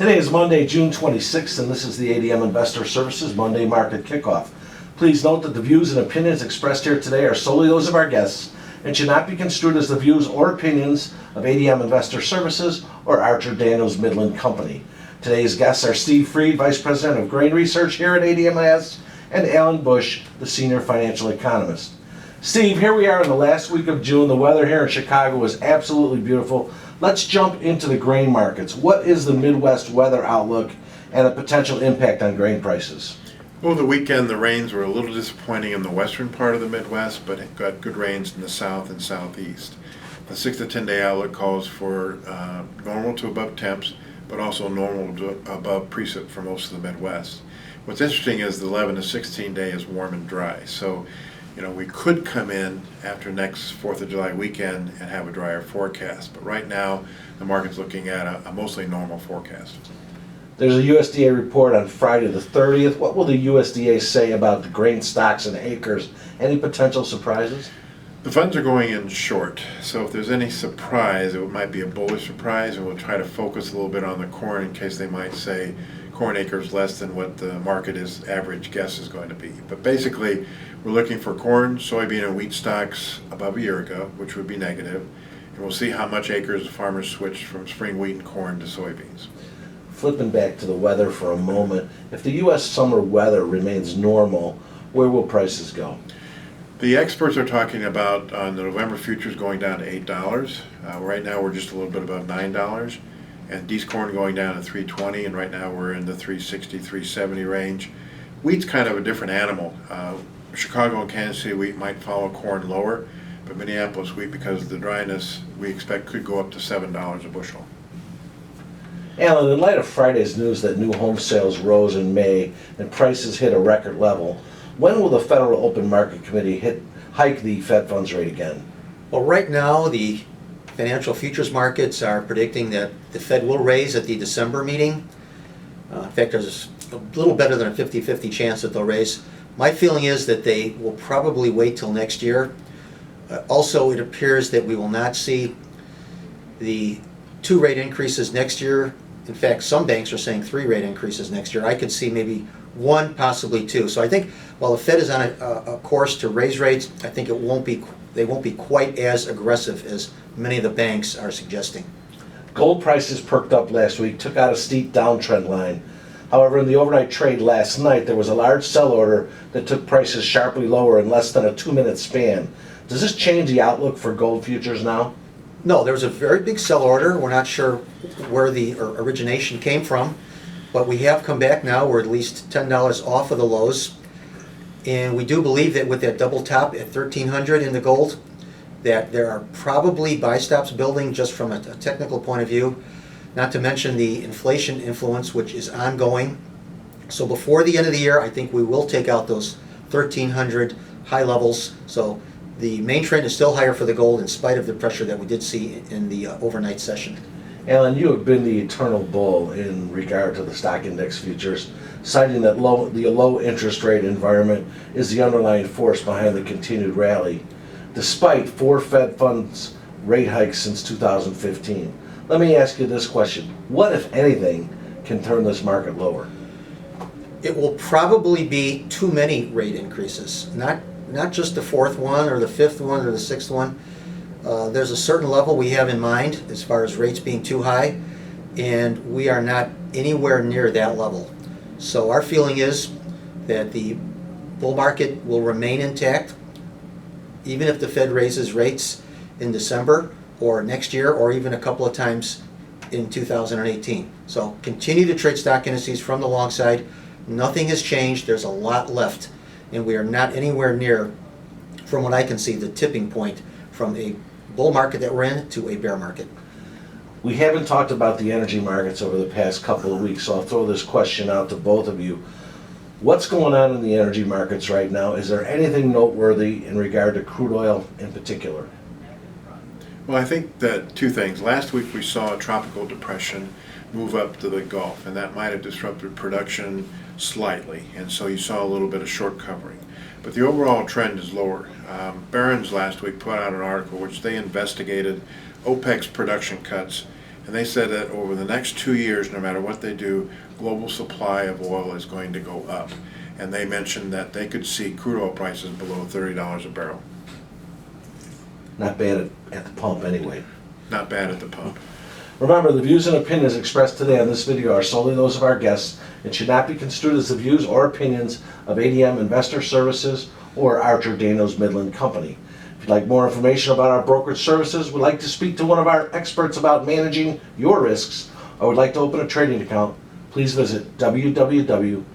Today is Monday, June 26th, and this is the ADM Investor Services Monday Market Kickoff. Please note that the views and opinions expressed here today are solely those of our guests and should not be construed as the views or opinions of ADM Investor Services or Archer Daniels Midland Company. Today's guests are Steve Freed, Vice President of Grain Research here at ADMIS, and Alan Bush, the Senior Financial Economist. Steve, here we are in the last week of June. The weather here in Chicago is absolutely beautiful. Let's jump into the grain markets. What is the Midwest weather outlook and the potential impact on grain prices? Over the weekend, the rains were a little disappointing in the western part of the Midwest, but it got good rains in the south and southeast. The 6 to 10 day outlook calls for normal to above temps, but also normal to above precip for most of the Midwest. What's interesting is the 11 to 16 day is warm and dry. So, we could come in after next 4th of July weekend and have a drier forecast. But right now, the market's looking at a mostly normal forecast. There's a USDA report on Friday the 30th. What will the USDA say about the grain stocks and acres? Any potential surprises? The funds are going in short, so if there's any surprise, it might be a bullish surprise, and we'll try to focus a little bit on the corn in case they might say corn acres less than what the market is average guess is going to be. But basically, we're looking for corn, soybean, and wheat stocks above a year ago, which would be negative, and we'll see how much acres the farmers switched from spring wheat and corn to soybeans. Flipping back to the weather for a moment, if the U.S. summer weather remains normal, where will prices go? The experts are talking about the November futures going down to $8. Right now we're just a little bit above $9. And D's corn going down to $3.20, and right now we're in the $3.60, $3.70 range. Wheat's kind of a different animal. Chicago and Kansas City wheat might follow corn lower, but Minneapolis wheat, because of the dryness, we expect could go up to $7 a bushel. Alan, in light of Friday's news that new home sales rose in May and prices hit a record level, when will the Federal Open Market Committee hike the Fed funds rate again? Well, right now the financial futures markets are predicting that the Fed will raise at the December meeting. In fact, there's a little better than a 50-50 chance that they'll raise. My feeling is that they will probably wait till next year. Also, it appears that we will not see the 2 rate increases next year. In fact, some banks are saying 3 rate increases next year. I could see maybe 1, possibly 2. So I think while the Fed is on a course to raise rates, I think they won't be quite as aggressive as many of the banks are suggesting. Gold prices perked up last week, took out a steep downtrend line. However, in the overnight trade last night, there was a large sell order that took prices sharply lower in less than a 2-minute span. Does this change the outlook for gold futures now? No, there was a very big sell order. We're not sure where the origination came from, but we have come back now. We're at least $10 off of the lows. And we do believe that with that double top at 1,300 in the gold, that there are probably buy stops building just from a technical point of view, not to mention the inflation influence, which is ongoing. So before the end of the year, I think we will take out those 1,300 high levels. So the main trend is still higher for the gold in spite of the pressure that we did see in the overnight session. Alan, you have been the eternal bull in regard to the stock index futures, citing that the low interest rate environment is the underlying force behind the continued rally, despite 4 Fed funds rate hikes since 2015. Let me ask you this question. What, if anything, can turn this market lower? It will probably be too many rate increases, not just the 4th one or the 5th one or the 6th one. There's a certain level we have in mind as far as rates being too high, and we are not anywhere near that level. So our feeling is that the bull market will remain intact, even if the Fed raises rates in December or next year or even a couple of times in 2018. So continue to trade stock indices from the long side. Nothing has changed. There's a lot left, and we are not anywhere near, from what I can see, the tipping point from a bull market that we're in to a bear market. We haven't talked about the energy markets over the past couple of weeks, so I'll throw this question out to both of you. What's going on in the energy markets right now? Is there anything noteworthy in regard to crude oil in particular? Well, I think that 2 things. Last week we saw a tropical depression move up to the Gulf, and that might have disrupted production slightly, and so you saw a little bit of short covering. But the overall trend is lower. Barron's last week put out an article which they investigated OPEC's production cuts And they said that over the next 2 years, no matter what they do, global supply of oil is going to go up. And they mentioned that they could see crude oil prices below $30 a barrel. Not bad at the pump anyway. Not bad at the pump. Remember, the views and opinions expressed today on this video are solely those of our guests and should not be construed as the views or opinions of ADM Investor Services or Archer Daniels Midland Company. If you'd like more information about our brokerage services, would like to speak to one of our experts about managing your risks, or would like to open a trading account, please visit www.admis.com.